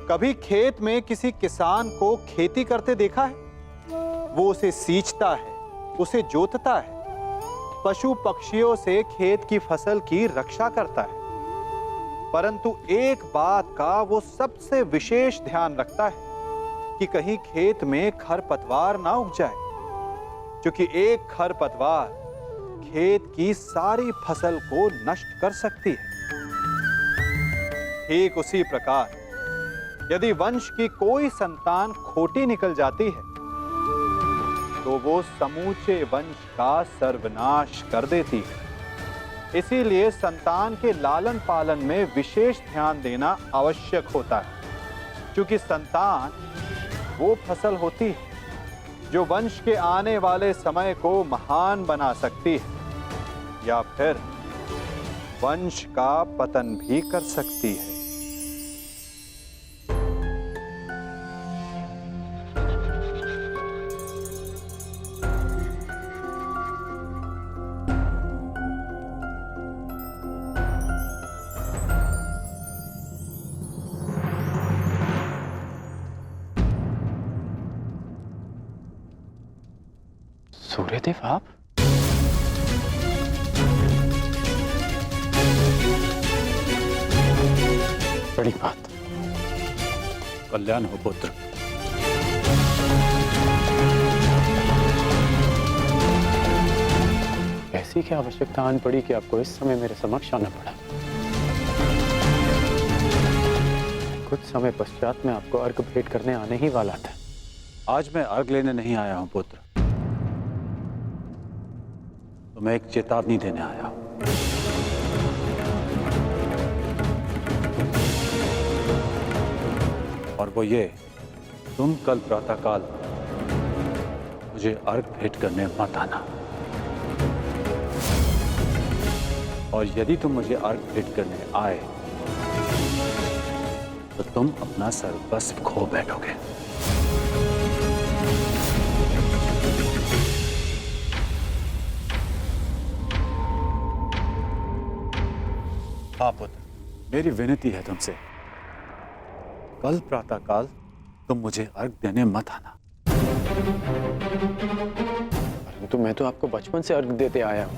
कभी खेत में किसी किसान को खेती करते देखा है? वो उसे सींचता है, उसे जोतता है, पशु पक्षियों से खेत की फसल की रक्षा करता है। परंतु एक बात का वो सबसे विशेष ध्यान रखता है कि कहीं खेत में खरपतवार ना उग जाए, क्योंकि एक खरपतवार खेत की सारी फसल को नष्ट कर सकती है। ठीक उसी प्रकार यदि वंश की कोई संतान खोटी निकल जाती है तो वो समूचे वंश का सर्वनाश कर देती है। इसीलिए संतान के लालन पालन में विशेष ध्यान देना आवश्यक होता है, क्योंकि संतान वो फसल होती है जो वंश के आने वाले समय को महान बना सकती है या फिर वंश का पतन भी कर सकती है। सूर्यदेव, आप? बड़ी बात। कल्याण हो पुत्र। ऐसी क्या आवश्यकता आन पड़ी कि आपको इस समय मेरे समक्ष आना पड़ा? कुछ समय पश्चात मैं आपको अर्घ भेंट करने आने ही वाला था। आज मैं अर्घ लेने नहीं आया हूं पुत्र, तो मैं एक चेतावनी देने आया हूं। और वो ये, तुम कल प्रातःकाल मुझे अर्घ भेंट करने मत आना। और यदि तुम मुझे अर्घ भेंट करने आए तो तुम अपना सर्वस्व खो बैठोगे। हाँ पुत्र, मेरी विनती है तुमसे, कल प्रातःकाल तुम मुझे अर्घ देने मत आना। परंतु मैं तो आपको बचपन से अर्घ देते आया हूं,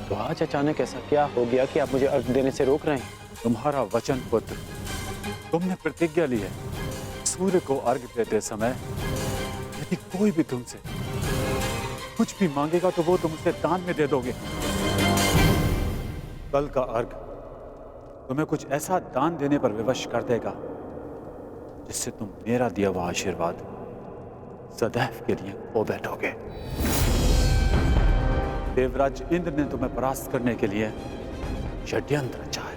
तो आज अचानक ऐसा क्या हो गया कि आप मुझे अर्घ देने से रोक रहे हैं? तुम्हारा वचन पुत्र, तुमने प्रतिज्ञा ली है, सूर्य को अर्घ देते समय यदि कोई भी तुमसे कुछ भी मांगेगा तो वो तुम उसे दान में दे दोगे। कल का अर्घ तुम्हें कुछ ऐसा दान देने पर विवश कर देगा जिससे तुम मेरा दिया हुआ आशीर्वाद सदैव के लिए खो बैठोगे। देवराज इंद्र ने तुम्हें परास्त करने के लिए षड्यंत्र रचा है।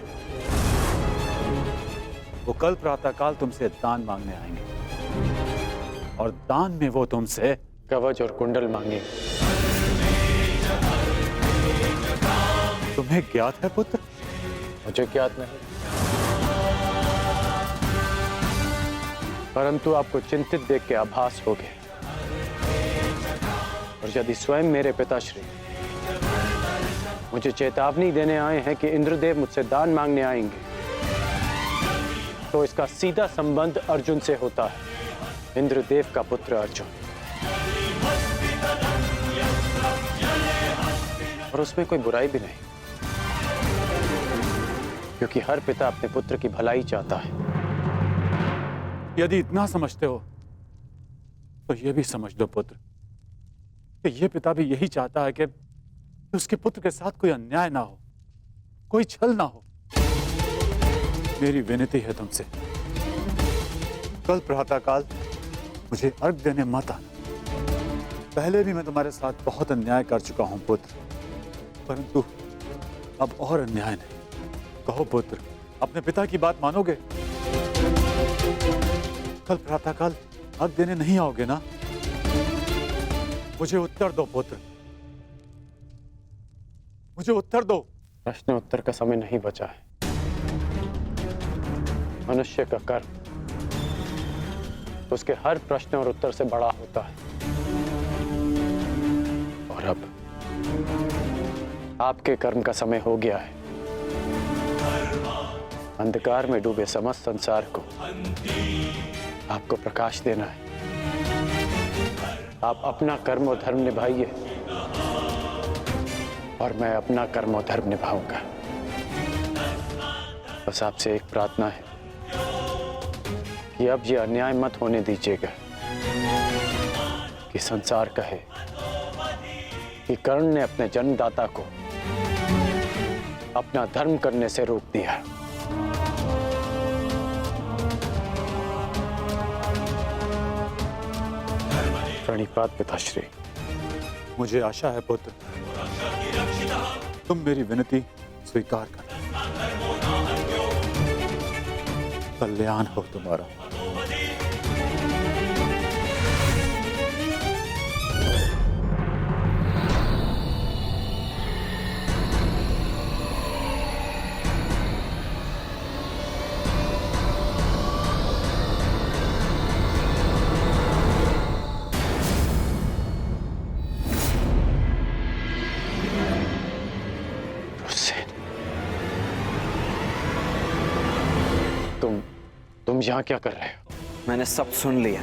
वो कल प्रातःकाल तुमसे दान मांगने आएंगे और दान में वो तुमसे कवच और कुंडल मांगे। तुम्हें ज्ञात है पुत्र? मुझे ज्ञात नहीं, परंतु आपको चिंतित देख के आभास हो गया। और यदि स्वयं मेरे पिताश्री मुझे चेतावनी देने आए हैं कि इंद्रदेव मुझसे दान मांगने आएंगे, तो इसका सीधा संबंध अर्जुन से होता है, इंद्रदेव का पुत्र अर्जुन। और उसमें कोई बुराई भी नहीं, क्योंकि हर पिता अपने पुत्र की भलाई चाहता है। यदि इतना समझते हो तो यह भी समझ लो पुत्र कि यह पिता भी यही चाहता है कि उसके पुत्र के साथ कोई अन्याय ना हो, कोई छल ना हो। मेरी विनती है तुमसे, कल प्रातःकाल मुझे अर्घ देने मत आना। पहले भी मैं तुम्हारे साथ बहुत अन्याय कर चुका हूं पुत्र, परंतु अब और अन्याय नहीं। कहो पुत्र, अपने पिता की बात मानोगे? कल प्रातःकाल अर्घ देने नहीं आओगे ना? मुझे उत्तर दो पुत्र, मुझे उत्तर दो। प्रश्न उत्तर का समय नहीं बचा है। मनुष्य का कर्म उसके हर प्रश्न और उत्तर से बड़ा होता है। और अब आपके कर्म का समय हो गया है। अंधकार में डूबे समस्त संसार को आपको प्रकाश देना है। आप अपना कर्म और धर्म निभाइए और मैं अपना कर्म और धर्म निभाऊंगा। बस आपसे एक प्रार्थना है कि अब ये अन्याय मत होने दीजिएगा कि संसार कहे कि कर्ण ने अपने जन्मदाता को अपना धर्म करने से रोक दिया। प्रणिपात पिताश्री। मुझे आशा है पुत्र, तुम मेरी विनती स्वीकार कर। कल्याण हो तुम्हारा। तुम यहां क्या कर रहे हो? मैंने सब सुन लिया।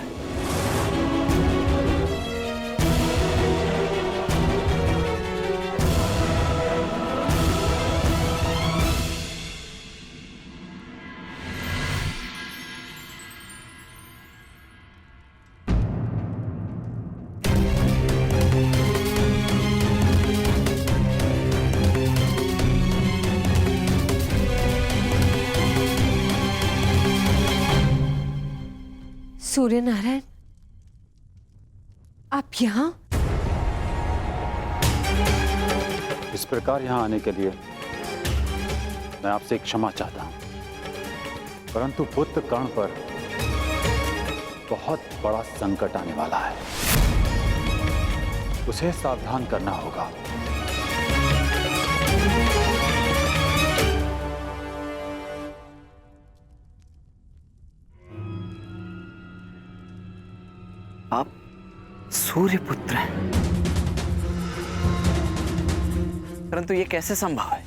सूर्य नारायण, आप यहाँ? इस प्रकार यहां आने के लिए मैं आपसे क्षमा चाहता हूं, परंतु पुत्र कर्ण पर बहुत बड़ा संकट आने वाला है। उसे सावधान करना होगा। आप सूर्यपुत्र हैं, परंतु ये कैसे संभव है?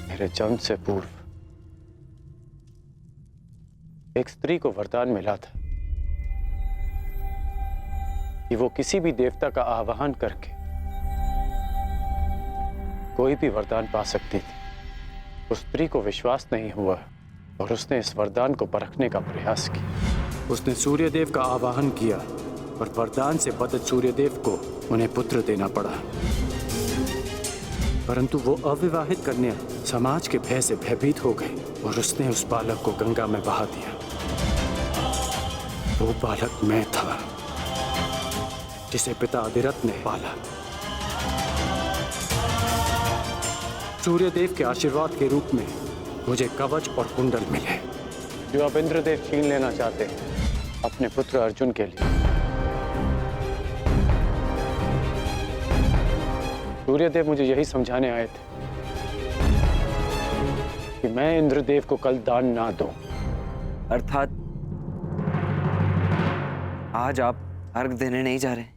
मेरे जन्म से पूर्व एक स्त्री को वरदान मिला था कि वो किसी भी देवता का आवाहन करके कोई भी वरदान पा सकती थी। उस स्त्री को विश्वास नहीं हुआ और उसने इस वरदान को परखने का प्रयास किया। उसने सूर्यदेव का आवाहन किया और वरदान से बद्ध सूर्यदेव को उन्हें पुत्र देना पड़ा, परंतु वो अविवाहित कन्या समाज के भय से भयभीत हो गई और उसने उस बालक को गंगा में बहा दिया। वो बालक मैं था, जिसे पिता अधिरथ ने पाला। सूर्यदेव के आशीर्वाद के रूप में मुझे कवच और कुंडल मिले, जो अब इंद्रदेव छीन लेना चाहते हैं अपने पुत्र अर्जुन के लिए। सूर्यदेव मुझे यही समझाने आए थे कि मैं इंद्रदेव को कल दान ना दूं। अर्थात आज आप अर्घ देने नहीं जा रहे?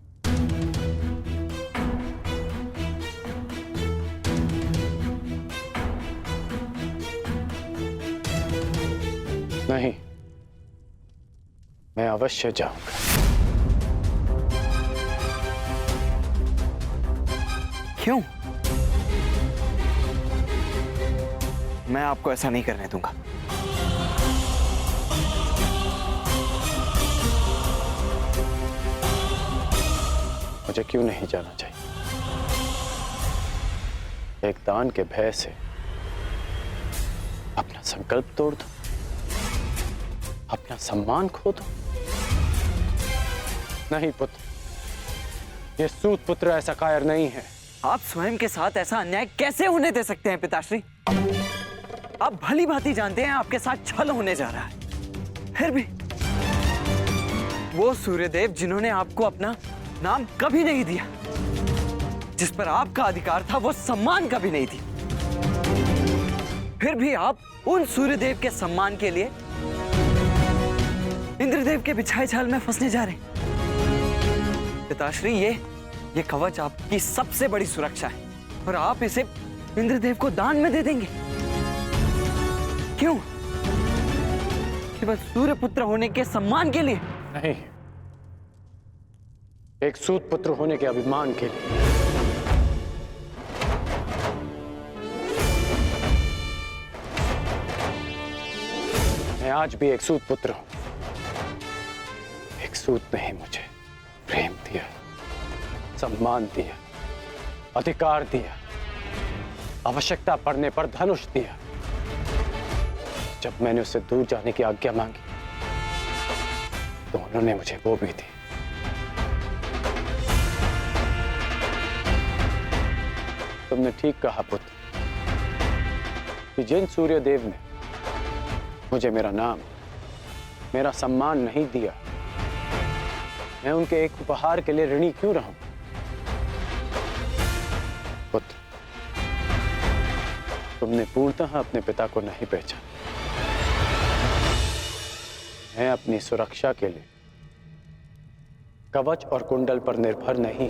नहीं, मैं अवश्य जाऊंगा। क्यों? मैं आपको ऐसा नहीं करने दूंगा। मुझे क्यों नहीं जाना चाहिए? एक दान के भय से अपना संकल्प तोड़ दो, अपना सम्मान खो दो? नहीं पुत्र, ये सूत पुत्र ऐसा कायर नहीं है। आप स्वयं के साथ ऐसा अन्याय कैसे होने दे सकते हैं पिताश्री? आप भली भांति जानते हैं आपके साथ छल होने जा रहा है। फिर भी वो सूर्यदेव जिन्होंने आपको अपना नाम कभी नहीं दिया, जिस पर आपका अधिकार था, वो सम्मान कभी नहीं दी, फिर भी आप उन सूर्यदेव के सम्मान के लिए इंद्रदेव के बिछाए जाल में फंसने जा रहे हैं। पिताश्री, ये कवच आपकी सबसे बड़ी सुरक्षा है और आप इसे इंद्रदेव को दान में दे देंगे। क्यों? केवल सूर्यपुत्र होने के सम्मान के लिए? नहीं, एक सूत पुत्र होने के अभिमान के लिए। मैं आज भी एक सूत पुत्र हूं। एक सूत ने ही मुझे प्रेम दिया, सम्मान दिया, अधिकार दिया, आवश्यकता पड़ने पर धनुष दिया। जब मैंने उससे दूर जाने की आज्ञा मांगी तो उन्होंने मुझे वो भी दी। तुमने ठीक कहा पुत्र कि जिन सूर्यदेव ने मुझे मेरा नाम, मेरा सम्मान नहीं दिया, मैं उनके एक उपहार के लिए ऋणी क्यों रहूं? पुत्र, तुमने पूर्णतः अपने पिता को नहीं पहचाना। मैं अपनी सुरक्षा के लिए कवच और कुंडल पर निर्भर नहीं।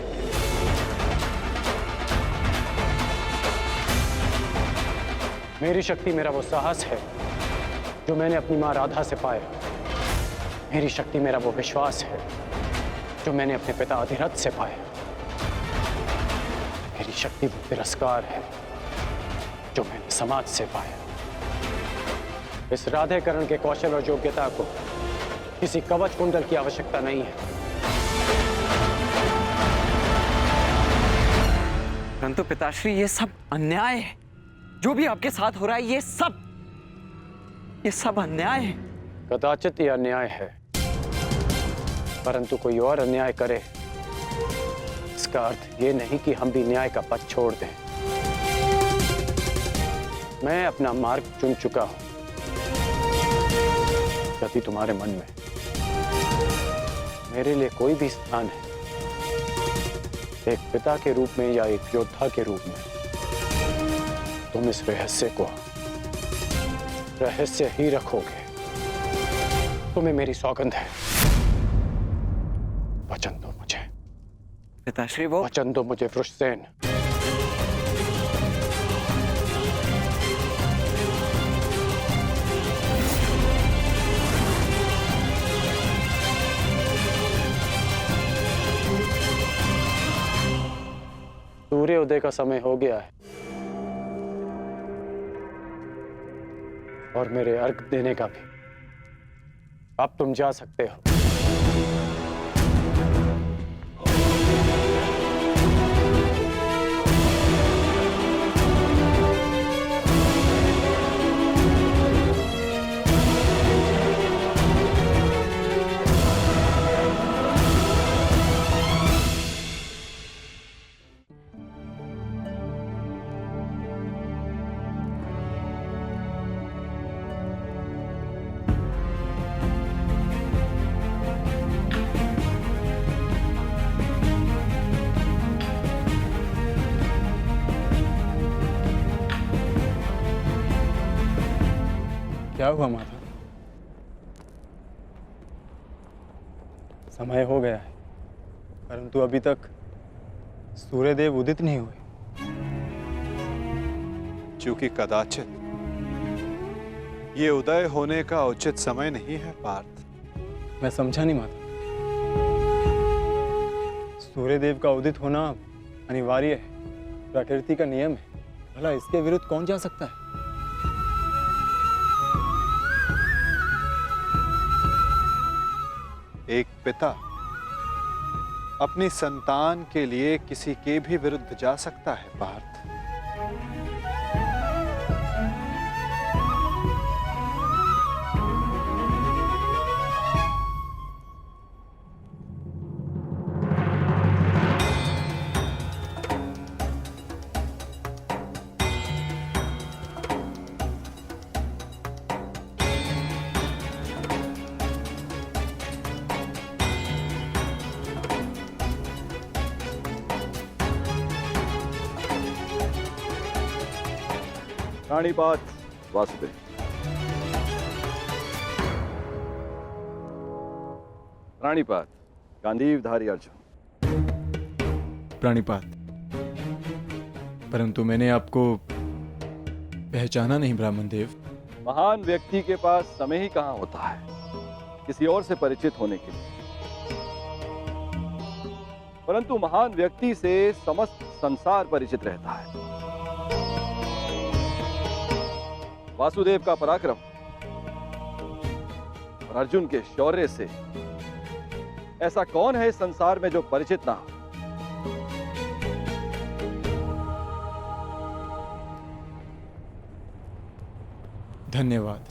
मेरी शक्ति मेरा वो साहस है जो मैंने अपनी मां राधा से पाया। मेरी शक्ति मेरा वो विश्वास है जो मैंने अपने पिता अधिरथ से पाया। मेरी शक्ति वो तिरस्कार है जो मैंने समाज से पाया। इस राधेकरण के कौशल और योग्यता को किसी कवच कुंडल की आवश्यकता नहीं है। परंतु पिताश्री, ये सब अन्याय है। जो भी आपके साथ हो रहा है, ये सब अन्याय है। कदाचित यह अन्याय है, परंतु कोई और अन्याय करे इसका अर्थ ये नहीं कि हम भी न्याय का पथ छोड़ दें। मैं अपना मार्ग चुन चुका हूं। यदि तुम्हारे मन में मेरे लिए कोई भी स्थान है, एक पिता के रूप में या एक योद्धा के रूप में, तुम इस रहस्य को रहस्य ही रखोगे। तुम्हें मेरी सौगंध है। वचन दो मुझे। पिताश्री, वो वचन दो मुझे वृषसेन। सूर्योदय का समय हो गया है और मेरे अर्घ देने का भी। अब तुम जा सकते हो। क्या हुआ माता? समय हो गया है, परंतु अभी तक सूर्यदेव उदित नहीं हुए। क्योंकि कदाचित ये उदय होने का उचित समय नहीं है पार्थ। मैं समझा नहीं माता। सूर्यदेव का उदित होना अनिवार्य है, प्रकृति का नियम है। भला इसके विरुद्ध कौन जा सकता है? एक पिता अपनी संतान के लिए किसी के भी विरुद्ध जा सकता है पार्थ। रानीपात वासुदेव। रानीपात गांधीवधारी अर्जुन। प्राणिपात, परंतु मैंने आपको पहचाना नहीं ब्राह्मण देव। महान व्यक्ति के पास समय ही कहां होता है किसी और से परिचित होने के लिए, परंतु महान व्यक्ति से समस्त संसार परिचित रहता है। वासुदेव का पराक्रम और अर्जुन के शौर्य से ऐसा कौन है इस संसार में जो परिचित ना हो। धन्यवाद।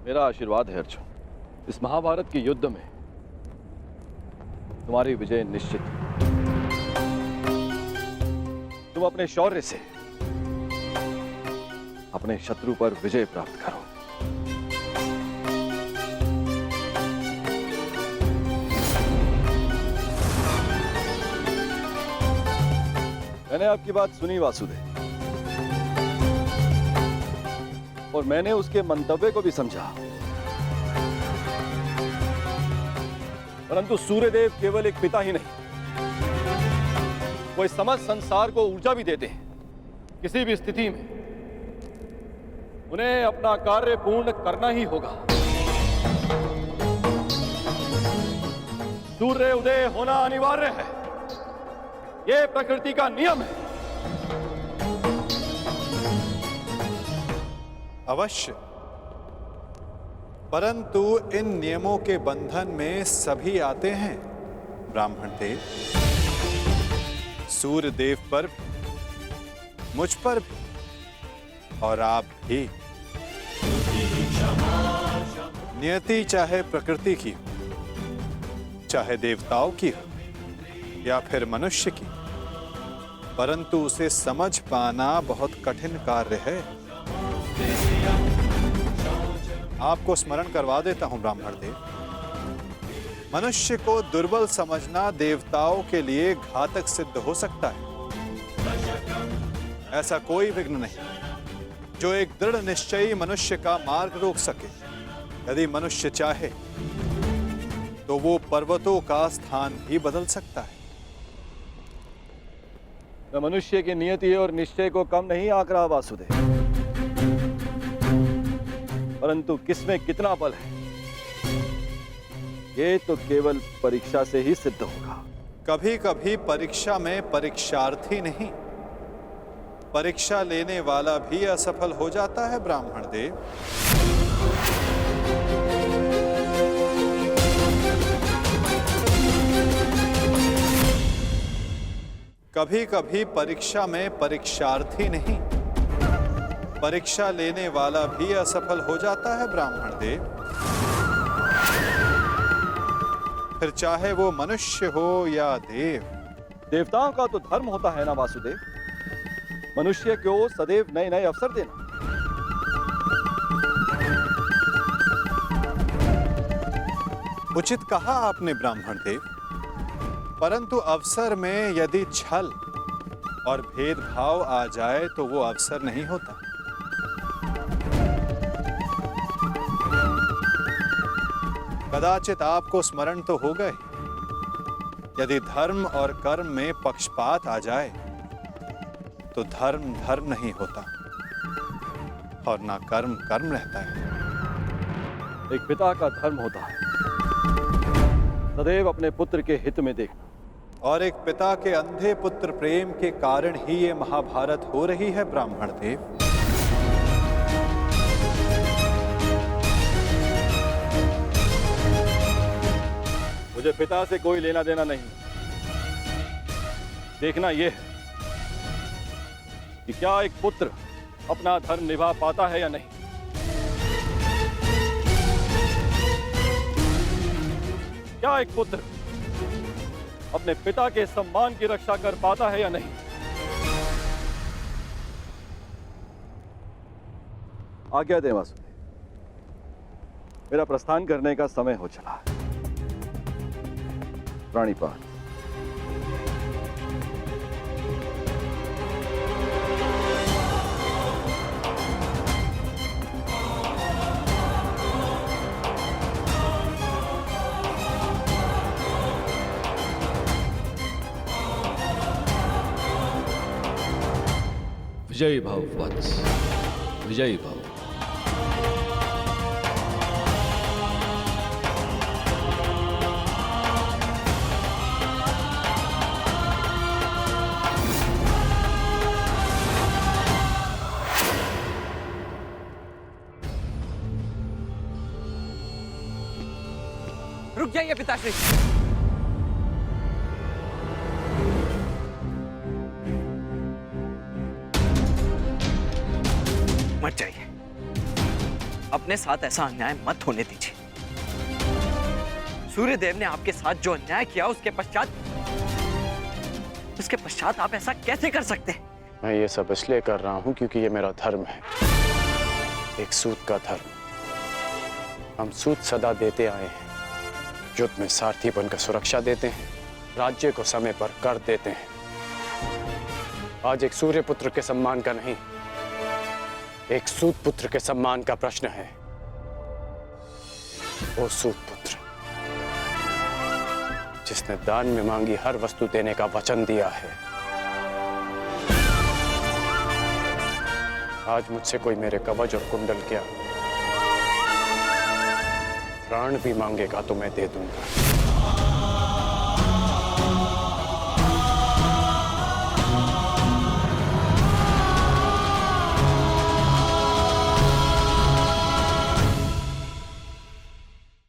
मेरा आशीर्वाद है अर्जुन, इस महाभारत के युद्ध में तुम्हारी विजय निश्चित है। तुम अपने शौर्य से अपने शत्रु पर विजय प्राप्त करो। मैंने आपकी बात सुनी वासुदेव, और मैंने उसके मंतव्य को भी समझा, परंतु सूर्यदेव केवल एक पिता ही नहीं, वो इस समस्त संसार को ऊर्जा भी देते हैं। किसी भी स्थिति में उन्हें अपना कार्य पूर्ण करना ही होगा। सूर्य उदय होना अनिवार्य है, यह प्रकृति का नियम है। अवश्य, परंतु इन नियमों के बंधन में सभी आते हैं ब्राह्मण देव। सूर्य देव पर भी, मुझ पर भी, और आप भी। नियति चाहे प्रकृति की हो, चाहे देवताओं की हो या फिर मनुष्य की, परंतु उसे समझ पाना बहुत कठिन कार्य है। आपको स्मरण करवा देता हूं ब्राह्मण देव, मनुष्य को दुर्बल समझना देवताओं के लिए घातक सिद्ध हो सकता है। ऐसा कोई विघ्न नहीं जो एक दृढ़ निश्चयी मनुष्य का मार्ग रोक सके। यदि मनुष्य चाहे तो वो पर्वतों का स्थान भी बदल सकता है। मैं मनुष्य की नियति और निश्चय को कम नहीं आंक रहा वासुदेव, परंतु किसमें कितना बल है ये तो केवल परीक्षा से ही सिद्ध होगा। कभी कभी परीक्षा में परीक्षार्थी नहीं, परीक्षा लेने वाला भी असफल हो जाता है ब्राह्मण देव। कभी कभी परीक्षा में परीक्षार्थी नहीं, परीक्षा लेने वाला भी असफल हो जाता है ब्राह्मण देव। फिर चाहे वो मनुष्य हो या देव। देवताओं का तो धर्म होता है ना वासुदेव, मनुष्य को सदैव नए नए अवसर देना। उचित कहा आपने ब्राह्मण देव, परंतु अवसर में यदि छल और भेदभाव आ जाए तो वो अवसर नहीं होता। कदाचित आपको स्मरण तो हो गए, यदि धर्म और कर्म में पक्षपात आ जाए तो धर्म धर्म नहीं होता और ना कर्म कर्म रहता है। एक पिता का धर्म होता है सदैव अपने पुत्र के हित में देखना, और एक पिता के अंधे पुत्र प्रेम के कारण ही ये महाभारत हो रही है ब्राह्मण देव। मुझे पिता से कोई लेना देना नहीं, देखना यह है कि क्या एक पुत्र अपना धर्म निभा पाता है या नहीं। क्या एक पुत्र अपने पिता के सम्मान की रक्षा कर पाता है या नहीं। आज्ञा दें वासुदेव, मेरा प्रस्थान करने का समय हो चला है। प्राणिपात। विजयी भव वत्स, विजयी भव। रुक जाइए पिताश्री। मत जाइए, अपने साथ ऐसा अन्याय मत होने दीजिए। सूर्यदेव ने आपके साथ जो अन्याय किया उसके पश्चात आप ऐसा कैसे कर सकते हैं? मैं ये सब इसलिए कर रहा हूं क्योंकि ये मेरा धर्म है, एक सूत का धर्म। हम सूत सदा देते आए हैं, युद्ध में सारथी बनकर सुरक्षा देते हैं, राज्य को समय पर कर देते हैं। आज एक सूर्य पुत्र के सम्मान का नहीं, एक सूत पुत्र के सम्मान का प्रश्न है। वो सूत पुत्र जिसने दान में मांगी हर वस्तु देने का वचन दिया है, आज मुझसे कोई मेरे कवच और कुंडल क्या प्राण भी मांगेगा तो मैं दे दूंगा।